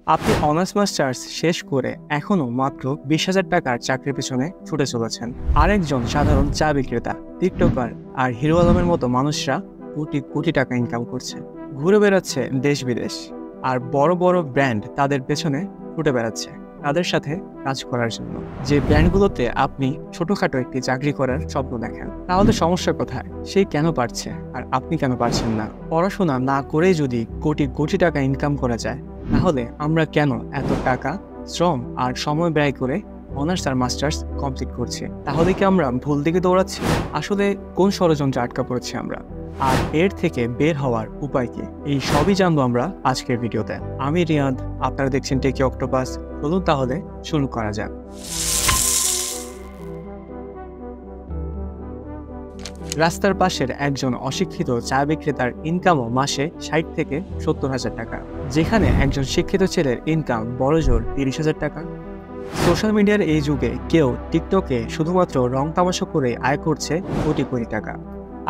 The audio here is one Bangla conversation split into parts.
আপনি অনার্স মাস্টার্স শেষ করে এখনো মাত্র 20,000 টাকার চাকরির পেছনে ছুটে চলেছেন। আরেকজন সাধারণ চা বিক্রেতা, টিকটকার আর হিরো আলমের মতো মানুষরা কোটি কোটি টাকা ইনকাম করছে, ঘুরে বেড়াচ্ছে দেশ বিদেশ, আর বড় বড় ব্র্যান্ড তাদের পেছনে ছুটে বেড়াচ্ছে তাদের সাথে কাজ করার জন্য। যে ব্র্যান্ডগুলোতে আপনি ছোটখাটো একটি চাকরি করার স্বপ্ন দেখেন, তাহলে সমস্যা কোথায়? সে কেন পারছে আর আপনি কেন পারছেন না? পড়াশোনা না করেই যদি কোটি কোটি টাকা ইনকাম করা যায়, তাহলে আমরা কেন এত টাকা, শ্রম আর সময় ব্যয় করে অনার্স আর মাস্টার্স কমপ্লিট করছি? তাহলে কি আমরা ভুল দিকে দৌড়াচ্ছি? আসলে কোন ষড়যন্ত্রে আটকা পড়েছি আমরা, আর এর থেকে বের হওয়ার উপায় কি? এই সবই জানবো আমরা আজকের ভিডিওতে। আমি রিয়াদ, আপনারা দেখছেন টেকি অক্টোপাস। চলুন তাহলে শুরু করা যাক। রাস্তার পাশের একজন অশিক্ষিত চা বিক্রেতার ইনকামও মাসে 60 থেকে 70,000 টাকা, যেখানে একজন শিক্ষিত ছেলের ইনকাম বড়জোর 30,000 টাকা। সোশ্যাল মিডিয়ার এই যুগে কেউ টিকটকে শুধুমাত্র রং তামাশা করে আয় করছে কোটি কোটি টাকা,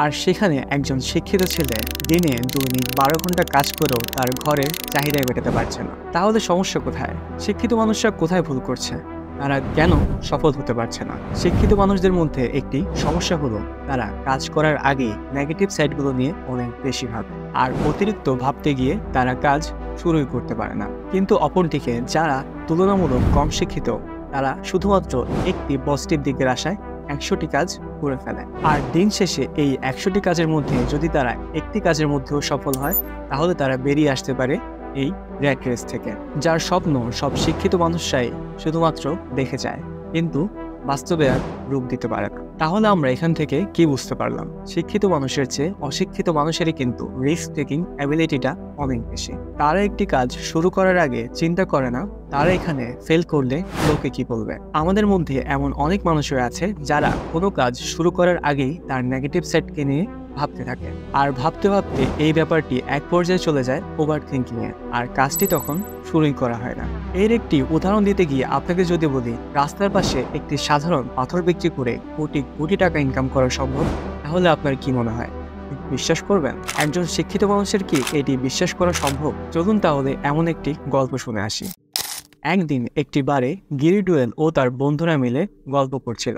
আর সেখানে একজন শিক্ষিত ছেলে দিনে দৈনিক 12 ঘন্টা কাজ করেও তার ঘরের চাহিদা মেটাতে পারছে না। তাহলে সমস্যা কোথায়? শিক্ষিত মানুষরা কোথায় ভুল করছে? তারা কেন সফল হতে পারছে না? শিক্ষিত মানুষদের মধ্যে একটি সমস্যা হলো তারা কাজ করার আগে নেগেটিভ সাইডগুলো নিয়ে অনেক বেশি ভাবে, আর অতিরিক্ত ভাবতে গিয়ে তারা কাজ শুরুই করতে পারে না। কিন্তু অপরদিকে যারা তুলনামূলক কম শিক্ষিত, তারা শুধুমাত্র একটি পজিটিভ দিকের আশায় 100টি কাজ করে ফেলে, আর দিন শেষে এই 100টি কাজের মধ্যে যদি তারা একটি কাজের মধ্যেও সফল হয়, তাহলে তারা বেরিয়ে আসতে পারে এই র্যাট রেস থেকে, যার স্বপ্ন সব শিক্ষিত মানুষরাই শুধুমাত্র দেখে যায়, কিন্তু বাস্তবে আর রূপ দিতে পারে না। তাহলে আমরা এখান থেকে কি বুঝতে পারলাম? শিক্ষিত মানুষের চেয়ে অশিক্ষিত মানুষেরই কিন্তু রিস্ক টেকিং অ্যাবিলিটিটা অনেক বেশি। তারা একটি কাজ শুরু করার আগে চিন্তা করে না তারা এখানে ফেল করলে লোকে কি বলবে। আমাদের মধ্যে এমন অনেক মানুষের আছে যারা কোনো কাজ শুরু করার আগেই তার নেগেটিভ সাইডকে নিয়ে ভাবতে থাকে, আর ভাবতে ভাবতে এই ব্যাপারটি এক পর্যায়ে চলে যায় ওভার থিঙ্কিং এ, আর কাজটি তখন শুরুই করা হয় না। এর একটি উদাহরণ দিতে গিয়ে আপনাকে যদি বলি, রাস্তার পাশে একটি সাধারণ পাথর বিক্রি করে কোটি কোটি টাকা ইনকাম করা সম্ভব, তাহলে আপনার কি মনে হয়? বিশ্বাস করবেন? একজন শিক্ষিত মানুষের কি এটি বিশ্বাস করা সম্ভব? চলুন তাহলে এমন একটি গল্প শুনে আসি। একদিন একটি বারে গিরি ডুয়েল ও তার বন্ধুরা মিলে গল্প করছিল,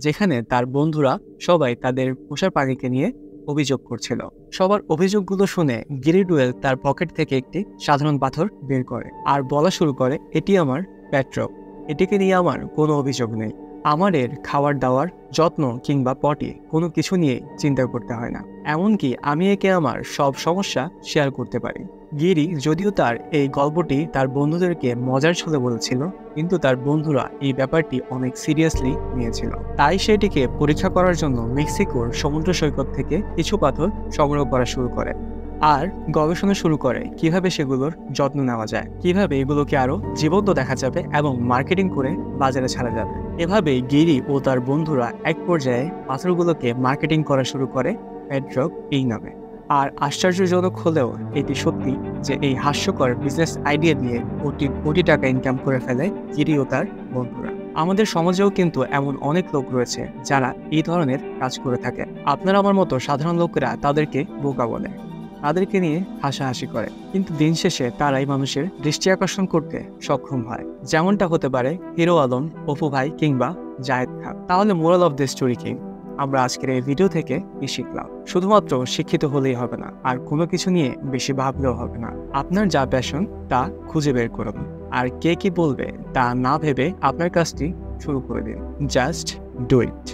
যেখানে তার বন্ধুরা সবাই তাদের পোষার প্রাণীকে নিয়ে অভিযোগ করছিল। সবার অভিযোগগুলো শুনে গিরি ডুয়েল তার পকেট থেকে একটি সাধারণ পাথর বের করে আর বলা শুরু করে, এটি আমার প্যাট্রক, এটিকে নিয়ে আমার কোনো অভিযোগ নেই। আমার এর খাবার দাওয়ার, যত্ন কিংবা পটি কোনো কিছু নিয়ে চিন্তা করতে হয় না, এমনকি আমি একে আমার সব সমস্যা শেয়ার করতে পারি। গিরি যদিও তার এই গল্পটি তার বন্ধুদেরকে মজার ছলে বলেছিল, কিন্তু তার বন্ধুরা এই ব্যাপারটি অনেক সিরিয়াসলি নিয়েছিল। তাই সেটিকে পরীক্ষা করার জন্য মেক্সিকোর সমুদ্র সৈকত থেকে কিছু পাথর সংগ্রহ করা শুরু করে, আর গবেষণা শুরু করে কিভাবে সেগুলোর যত্ন নেওয়া যায়, কিভাবে এগুলোকে আরো জীবন্ত দেখা যাবে এবং মার্কেটিং করে বাজারে ছাড়া যাবে। এভাবে গিরি ও তার বন্ধুরা এক পর্যায়ে পাথরগুলোকে মার্কেটিং করা শুরু করে প্যাট্রক এই নামে। আর আশ্চর্যজনক হলেও এটি সত্যি যে এই হাস্যকর বিজনেস আইডিয়া দিয়ে কোটি কোটি টাকা ইনকাম করে ফেলে গিরি ও তার বন্ধুরা। আমাদের সমাজেও কিন্তু এমন অনেক লোক রয়েছে যারা এই ধরনের কাজ করে থাকে। আপনার আমার মতো সাধারণ লোকেরা তাদেরকে বোকা বলে, তাদেরকে নিয়ে হাসাহাসি করে, কিন্তু দিন শেষে তারাই মানুষের দৃষ্টি আকর্ষণ করতে সক্ষম হয়। যেমনটা হতে পারে হিরো আলম, অপু ভাই কিংবা জায়েদ খান। তাহলে মোরাল অফ দ্য স্টোরি কি? আমরা আজকের এই ভিডিও থেকে কি শিখলাম? শুধুমাত্র শিক্ষিত হলেই হবে না, আর কোনো কিছু নিয়ে বেশি ভাবলেও হবে না। আপনার যা প্যাশন তা খুঁজে বের করুন, আর কে কি বলবে তা না ভেবে আপনার কাজটি শুরু করে দিন। Just do it.